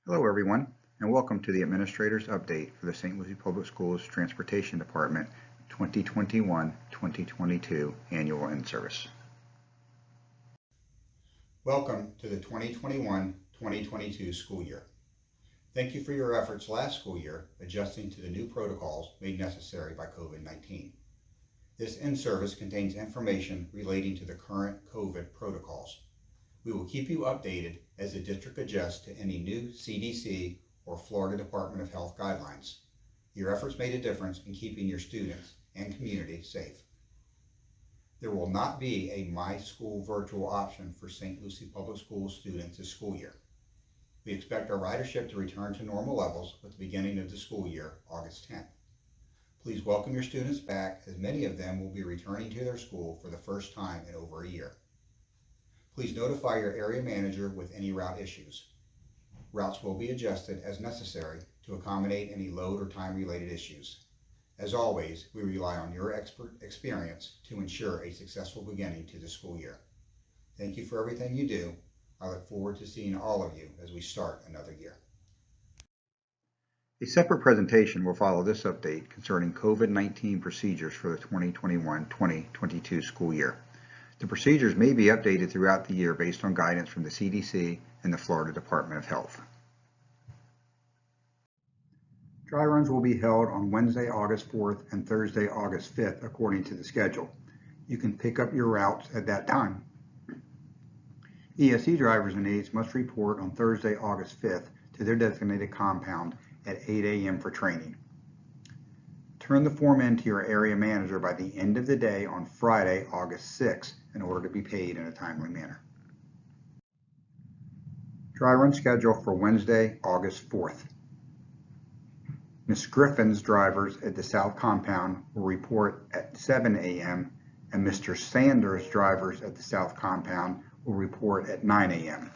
Hello everyone, and welcome to the Administrator's Update for the St. Lucie Public Schools Transportation Department 2021-2022 Annual In-Service. Welcome to the 2021-2022 school year. Thank you for your efforts last school year adjusting to the new protocols made necessary by COVID-19. This in-service contains information relating to the current COVID protocols. We will keep you updated as the district adjusts to any new CDC or Florida Department of Health guidelines. Your efforts made a difference in keeping your students and community safe. There will not be a My School virtual option for St. Lucie Public Schools students this school year. We expect our ridership to return to normal levels with the beginning of the school year, August 10th. Please welcome your students back, as many of them will be returning to their school for the first time in over a year. Please notify your area manager with any route issues. Routes will be adjusted as necessary to accommodate any load or time-related issues. As always, we rely on your expert experience to ensure a successful beginning to the school year. Thank you for everything you do. I look forward to seeing all of you as we start another year. A separate presentation will follow this update concerning COVID-19 procedures for the 2021-2022 school year. The procedures may be updated throughout the year based on guidance from the CDC and the Florida Department of Health. Dry runs will be held on Wednesday, August 4th and Thursday, August 5th, according to the schedule. You can pick up your routes at that time. ESE drivers and aides must report on Thursday, August 5th to their designated compound at 8 a.m. for training. Turn the form in to your area manager by the end of the day on Friday, August 6th, in order to be paid in a timely manner. Dry run schedule for Wednesday, August 4th. Ms. Griffin's drivers at the South Compound will report at 7 a.m. and Mr. Sanders' drivers at the South Compound will report at 9 a.m.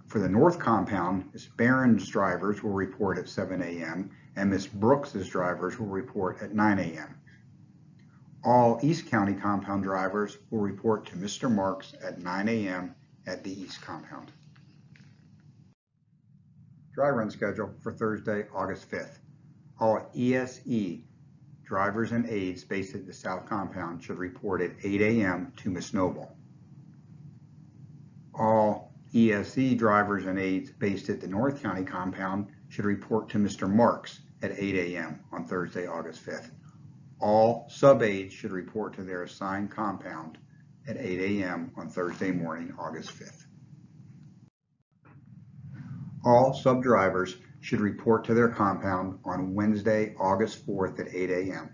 For the North Compound, Ms. Barron's drivers will report at 7 a.m. and Ms. Brooks's drivers will report at 9 a.m. All East County Compound drivers will report to Mr. Marks at 9 a.m. at the East Compound. Dry run schedule for Thursday, August 5th. All ESE drivers and aides based at the South Compound should report at 8 a.m. to Ms. Noble. All ESE drivers and aides based at the North County Compound should report to Mr. Marks at 8 a.m. on Thursday, August 5th. All sub-aides should report to their assigned compound at 8 a.m. on Thursday morning, August 5th. All sub-drivers should report to their compound on Wednesday, August 4th at 8 a.m.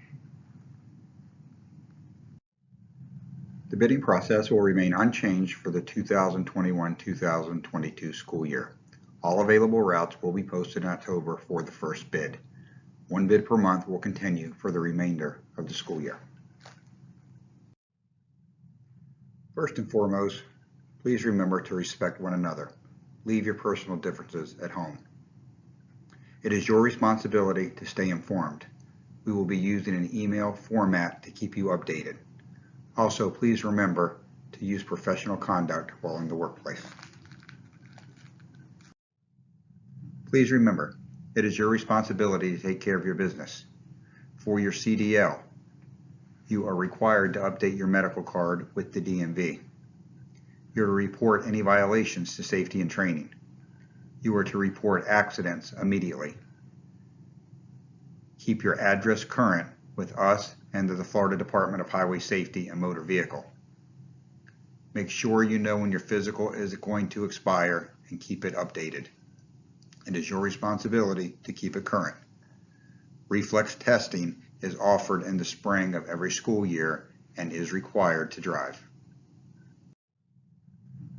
The bidding process will remain unchanged for the 2021-2022 school year. All available routes will be posted in October for the first bid. One bid per month will continue for the remainder of the school year. First and foremost, please remember to respect one another. Leave your personal differences at home. It is your responsibility to stay informed. We will be using an email format to keep you updated. Also, please remember to use professional conduct while in the workplace. Please remember, it is your responsibility to take care of your business. For your CDL, you are required to update your medical card with the DMV. You're to report any violations to safety and training. You are to report accidents immediately. Keep your address current with us and the Florida Department of Highway Safety and Motor Vehicle. Make sure you know when your physical is going to expire and keep it updated. It is your responsibility to keep it current. Reflex testing is offered in the spring of every school year and is required to drive.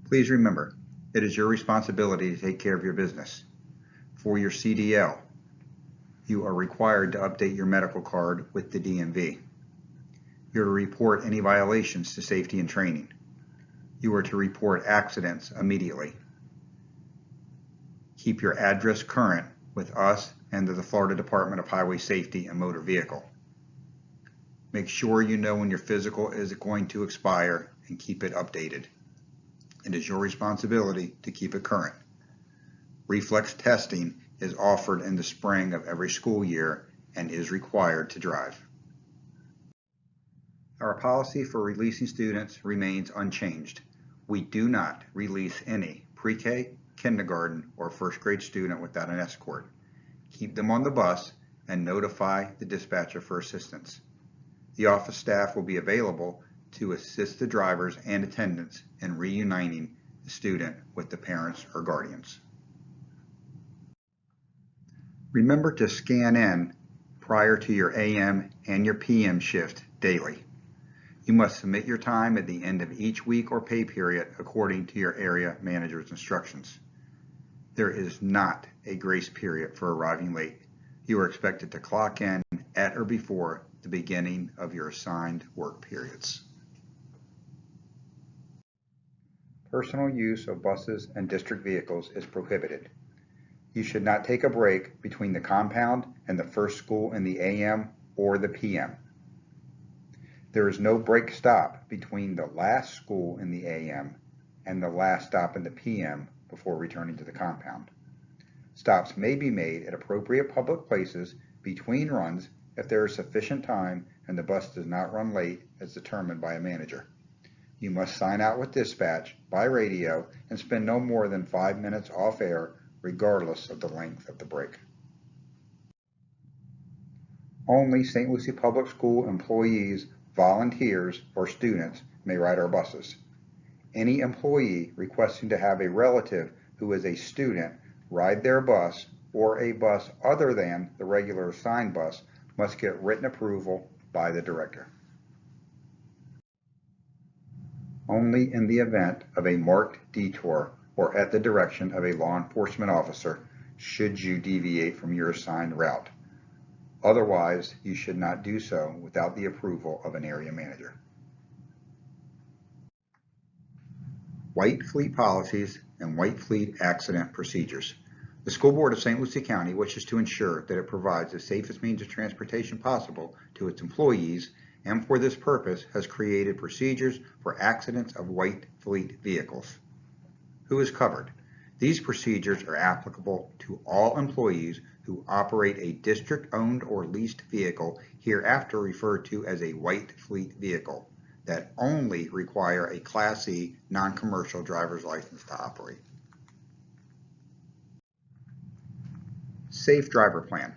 Please remember, it is your responsibility to take care of your business. For your CDL, you are required to update your medical card with the DMV. You're to report any violations to safety and training. You are to report accidents immediately. Keep your address current with us and the Florida Department of Highway Safety and Motor Vehicle. Make sure you know when your physical is going to expire and keep it updated. It is your responsibility to keep it current. Reflex testing is offered in the spring of every school year and is required to drive. Our policy for releasing students remains unchanged. We do not release any pre-K, kindergarten, or first grade student without an escort. Keep them on the bus and notify the dispatcher for assistance. The office staff will be available to assist the drivers and attendants in reuniting the student with the parents or guardians. Remember to scan in prior to your AM and your PM shift daily. You must submit your time at the end of each week or pay period according to your area manager's instructions. There is not a grace period for arriving late. You are expected to clock in at or before the beginning of your assigned work periods. Personal use of buses and district vehicles is prohibited. You should not take a break between the compound and the first school in the AM or the PM. There is no break stop between the last school in the AM and the last stop in the PM before returning to the compound. Stops may be made at appropriate public places between runs if there is sufficient time and the bus does not run late as determined by a manager. You must sign out with dispatch by radio and spend no more than 5 minutes off air regardless of the length of the break. Only St. Lucie Public School employees, volunteers, or students may ride our buses. Any employee requesting to have a relative who is a student ride their bus or a bus other than the regular assigned bus must get written approval by the director. Only in the event of a marked detour or at the direction of a law enforcement officer should you deviate from your assigned route. Otherwise, you should not do so without the approval of an area manager. White fleet policies and white fleet accident procedures. The School Board of St. Lucie County wishes to ensure that it provides the safest means of transportation possible to its employees, and for this purpose has created procedures for accidents of white fleet vehicles. Who is covered? These procedures are applicable to all employees who operate a district-owned or leased vehicle, hereafter referred to as a white fleet vehicle, that only require a Class E non-commercial driver's license to operate. Safe Driver Plan.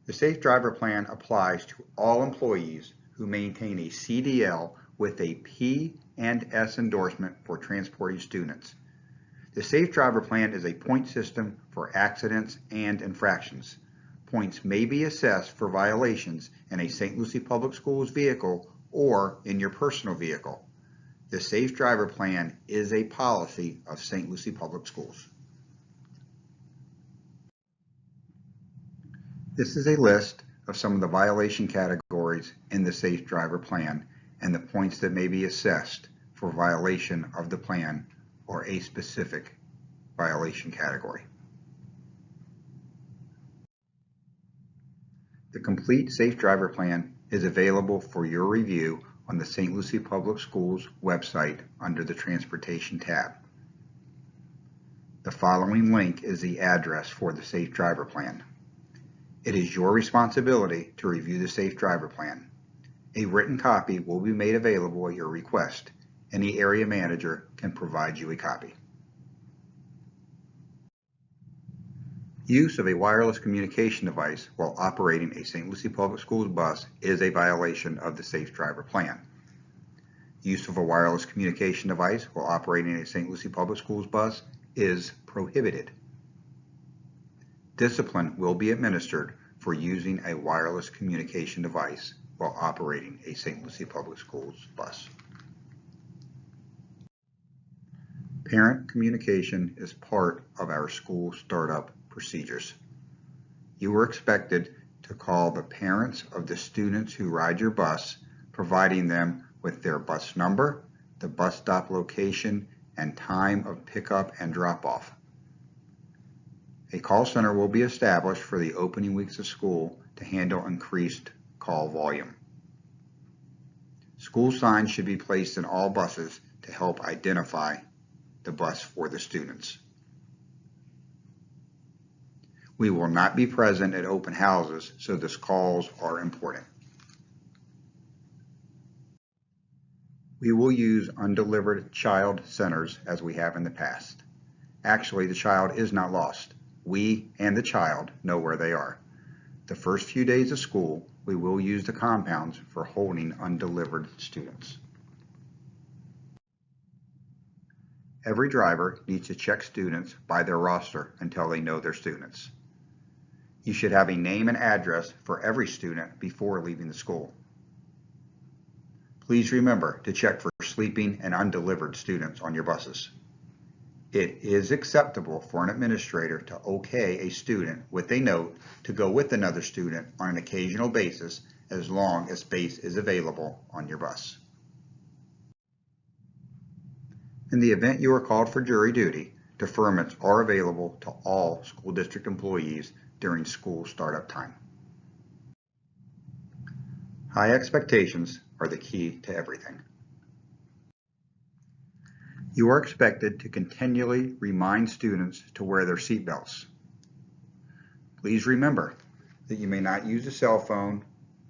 The Safe Driver Plan applies to all employees who maintain a CDL with a P&S endorsement for transporting students. The Safe Driver Plan is a point system for accidents and infractions. Points may be assessed for violations in a St. Lucie Public Schools vehicle or in your personal vehicle. The Safe Driver Plan is a policy of St. Lucie Public Schools. This is a list of some of the violation categories in the Safe Driver Plan and the points that may be assessed for violation of the plan or a specific violation category. The complete Safe Driver Plan is available for your review on the St. Lucie Public Schools website under the Transportation tab. The following link is the address for the Safe Driver Plan. It is your responsibility to review the Safe Driver Plan. A written copy will be made available at your request. Any area manager can provide you a copy. Use of a wireless communication device while operating a St. Lucie Public Schools bus is a violation of the Safe Driver Plan. Use of a wireless communication device while operating a St. Lucie Public Schools bus is prohibited. Discipline will be administered for using a wireless communication device while operating a St. Lucie Public Schools bus. Parent communication is part of our school startup procedures. You are expected to call the parents of the students who ride your bus, providing them with their bus number, the bus stop location, and time of pickup and drop-off. A call center will be established for the opening weeks of school to handle increased call volume. School signs should be placed in all buses to help identify the bus for the students. We will not be present at open houses, so these calls are important. We will use undelivered child centers as we have in the past. Actually, the child is not lost. We and the child know where they are. The first few days of school, we will use the compounds for holding undelivered students. Every driver needs to check students by their roster until they know their students. You should have a name and address for every student before leaving the school. Please remember to check for sleeping and undelivered students on your buses. It is acceptable for an administrator to okay a student with a note to go with another student on an occasional basis as long as space is available on your bus. In the event you are called for jury duty, deferments are available to all school district employees during school startup time. High expectations are the key to everything. You are expected to continually remind students to wear their seatbelts. Please remember that you may not use a cell phone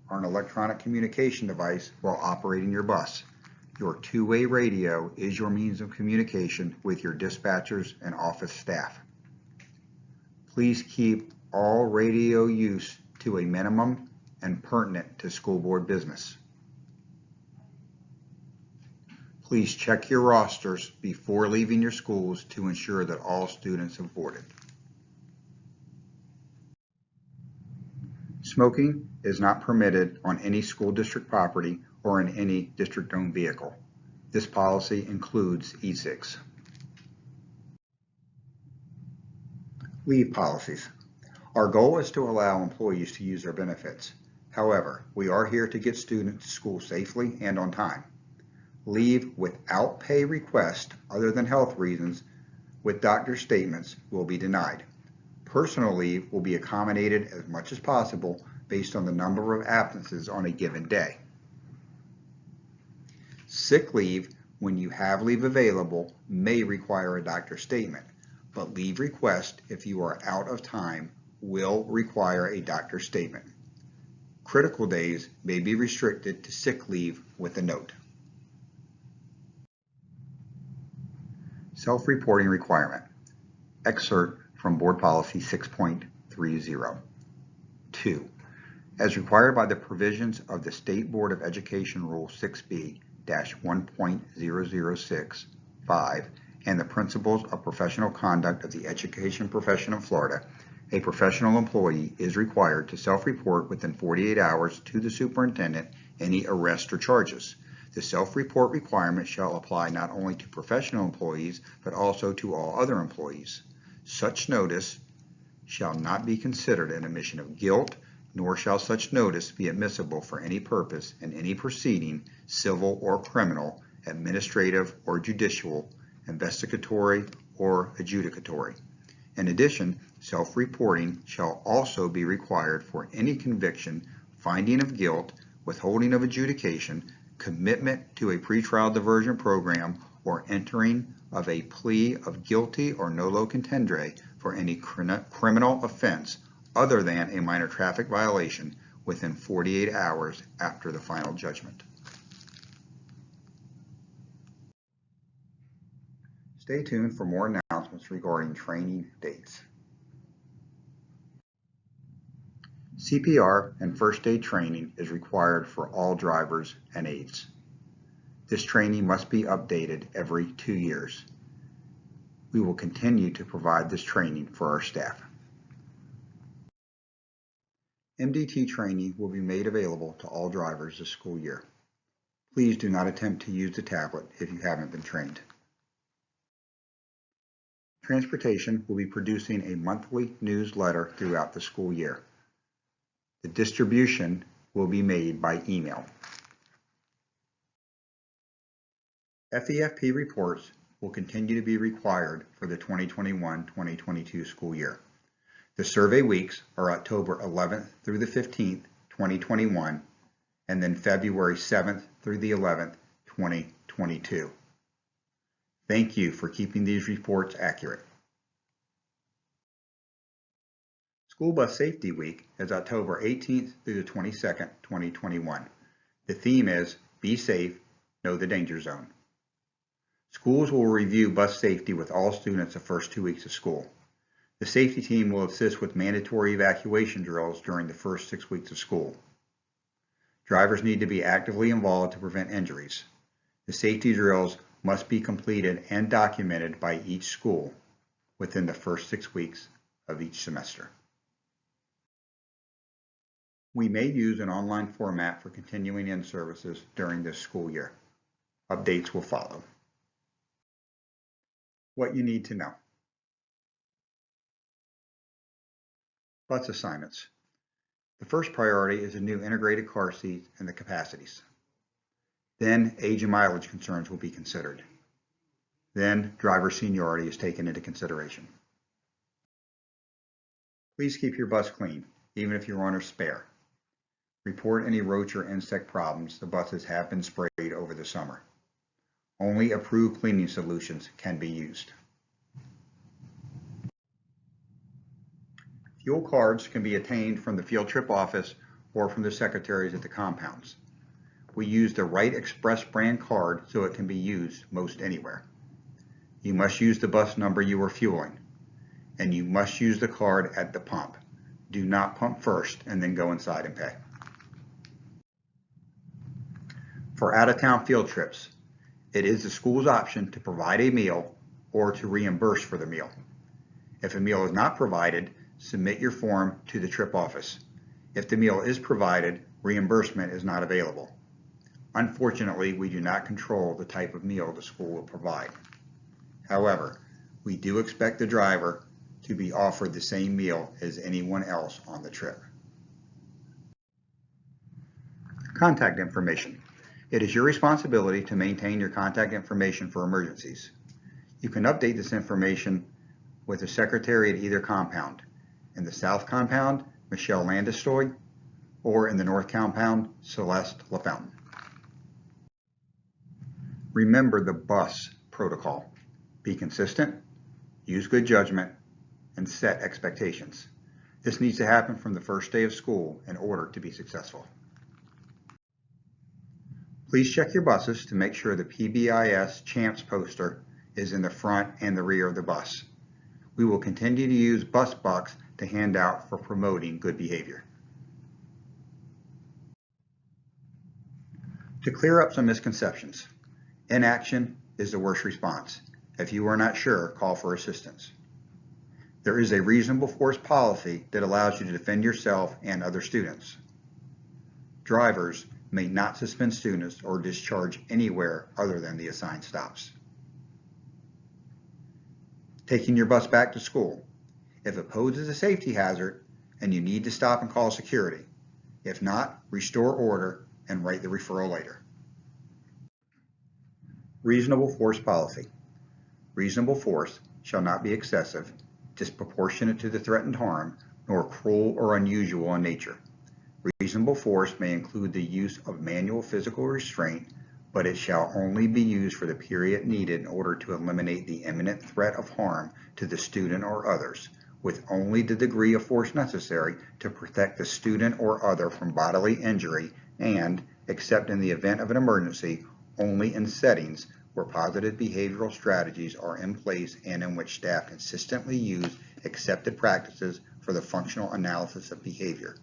or an electronic communication device while operating your bus. Your two-way radio is your means of communication with your dispatchers and office staff. Please keep all radio use to a minimum and pertinent to school board business. Please check your rosters before leaving your schools to ensure that all students have boarded. Smoking is not permitted on any school district property or in any district-owned vehicle. This policy includes e-cigs. Leave policies. Our goal is to allow employees to use their benefits. However, we are here to get students to school safely and on time. Leave without pay requests other than health reasons with doctor's statements will be denied. Personal leave will be accommodated as much as possible based on the number of absences on a given day. Sick leave, when you have leave available, may require a doctor's statement, but leave request if you are out of time will require a doctor's statement. Critical days may be restricted to sick leave with a note. Self-reporting requirement. Excerpt from Board Policy 6.30. 2. As required by the provisions of the State Board of Education Rule 6B-1.006-5 and the Principles of Professional Conduct of the Education Profession of Florida, a professional employee is required to self-report within 48 hours to the superintendent any arrest or charges. The self-report requirement shall apply not only to professional employees, but also to all other employees. Such notice shall not be considered an admission of guilt, nor shall such notice be admissible for any purpose in any proceeding, civil or criminal, administrative or judicial, investigatory or adjudicatory. In addition, self-reporting shall also be required for any conviction, finding of guilt, withholding of adjudication, commitment to a pretrial diversion program, or entering of a plea of guilty or nolo contendere for any criminal offense other than a minor traffic violation within 48 hours after the final judgment. Stay tuned for more announcements regarding training dates. CPR and first aid training is required for all drivers and aides. This training must be updated every 2 years. We will continue to provide this training for our staff. MDT training will be made available to all drivers this school year. Please do not attempt to use the tablet if you haven't been trained. Transportation will be producing a monthly newsletter throughout the school year. The distribution will be made by email. FEFP reports will continue to be required for the 2021-2022 school year. The survey weeks are October 11th through the 15th, 2021, and then February 7th through the 11th, 2022. Thank you for keeping these reports accurate. School Bus Safety Week is October 18th through the 22nd, 2021. The theme is Be Safe, Know the Danger Zone. Schools will review bus safety with all students the first 2 weeks of school. The safety team will assist with mandatory evacuation drills during the first 6 weeks of school. Drivers need to be actively involved to prevent injuries. The safety drills must be completed and documented by each school within the first 6 weeks of each semester. We may use an online format for continuing in services during this school year. Updates will follow. What you need to know. Bus assignments. The first priority is a new integrated car seat and the capacities. Then age and mileage concerns will be considered. Then driver seniority is taken into consideration. Please keep your bus clean, even if you're on a spare. Report any roach or insect problems the buses have been sprayed over the summer. Only approved cleaning solutions can be used. Fuel cards can be obtained from the field trip office or from the secretaries at the compounds. We use the Wright Express brand card so it can be used most anywhere. You must use the bus number you are fueling, and you must use the card at the pump. Do not pump first and then go inside and pay. For out-of-town field trips, it is the school's option to provide a meal or to reimburse for the meal. If a meal is not provided, submit your form to the trip office. If the meal is provided, reimbursement is not available. Unfortunately, we do not control the type of meal the school will provide. However, we do expect the driver to be offered the same meal as anyone else on the trip. Contact information. It is your responsibility to maintain your contact information for emergencies. You can update this information with the secretary at either compound. In the South Compound, Michelle Landestoy, or in the North Compound, Celeste LaFountain. Remember the bus protocol. Be consistent, use good judgment, and set expectations. This needs to happen from the first day of school in order to be successful. Please check your buses to make sure the PBIS Champs poster is in the front and the rear of the bus. We will continue to use bus bucks to hand out for promoting good behavior. To clear up some misconceptions, inaction is the worst response. If you are not sure, call for assistance. There is a reasonable force policy that allows you to defend yourself and other students. Drivers may not suspend students or discharge anywhere other than the assigned stops. Taking your bus back to school. If it poses a safety hazard and you need to stop and call security. If not, restore order and write the referral later. Reasonable force policy. Reasonable force shall not be excessive, disproportionate to the threatened harm, nor cruel or unusual in nature. Reasonable force may include the use of manual physical restraint, but it shall only be used for the period needed in order to eliminate the imminent threat of harm to the student or others, with only the degree of force necessary to protect the student or other from bodily injury and, except in the event of an emergency, only in settings where positive behavioral strategies are in place and in which staff consistently use accepted practices for the functional analysis of behavior.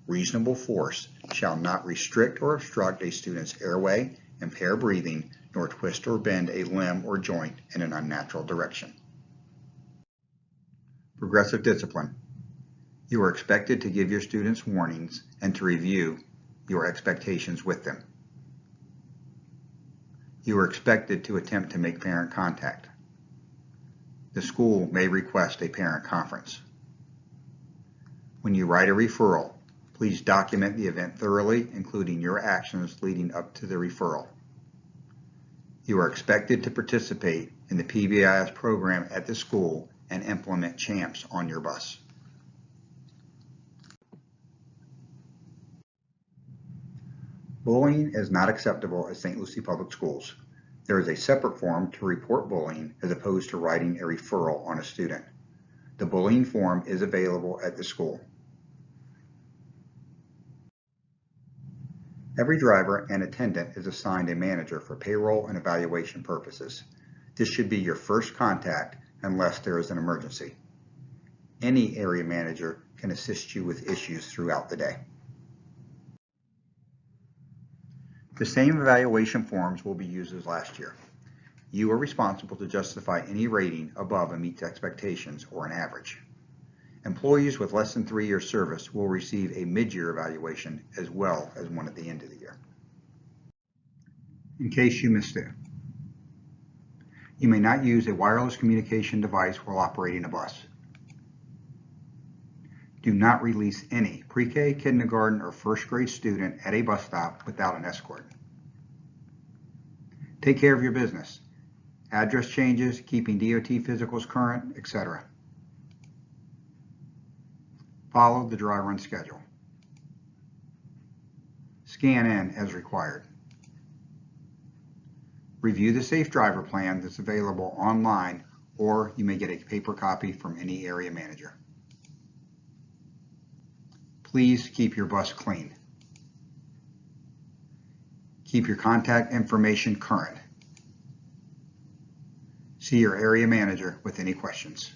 Reasonable force shall not restrict or obstruct a student's airway, impair breathing, nor twist or bend a limb or joint in an unnatural direction. Progressive discipline. You are expected to give your students warnings and to review your expectations with them. You are expected to attempt to make parent contact. The school may request a parent conference. When you write a referral, please document the event thoroughly, including your actions leading up to the referral. You are expected to participate in the PBIS program at the school and implement CHAMPS on your bus. Bullying is not acceptable at St. Lucie Public Schools. There is a separate form to report bullying as opposed to writing a referral on a student. The bullying form is available at the school. Every driver and attendant is assigned a manager for payroll and evaluation purposes. This should be your first contact unless there is an emergency. Any area manager can assist you with issues throughout the day. The same evaluation forms will be used as last year. You are responsible to justify any rating above and meets expectations or an average. Employees with less than 3 years service will receive a mid-year evaluation as well as one at the end of the year. In case you missed it, you may not use a wireless communication device while operating a bus. Do not release any pre-K, kindergarten, or first grade student at a bus stop without an escort. Take care of your business. Address changes, keeping DOT physicals current, etc. Follow the dry run schedule. Scan in as required. Review the Safe Driver Plan that's available online, or you may get a paper copy from any area manager. Please keep your bus clean. Keep your contact information current. See your area manager with any questions.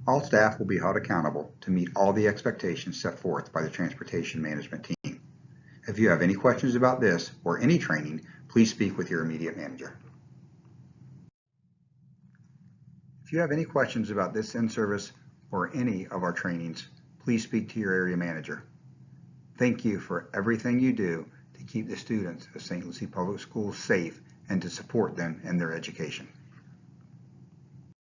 All staff will be held accountable to meet all the expectations set forth by the Transportation Management Team. If you have any questions about this or any training, please speak with your immediate manager. If you have any questions about this in-service or any of our trainings, please speak to your area manager. Thank you for everything you do to keep the students of St. Lucie Public Schools safe and to support them in their education.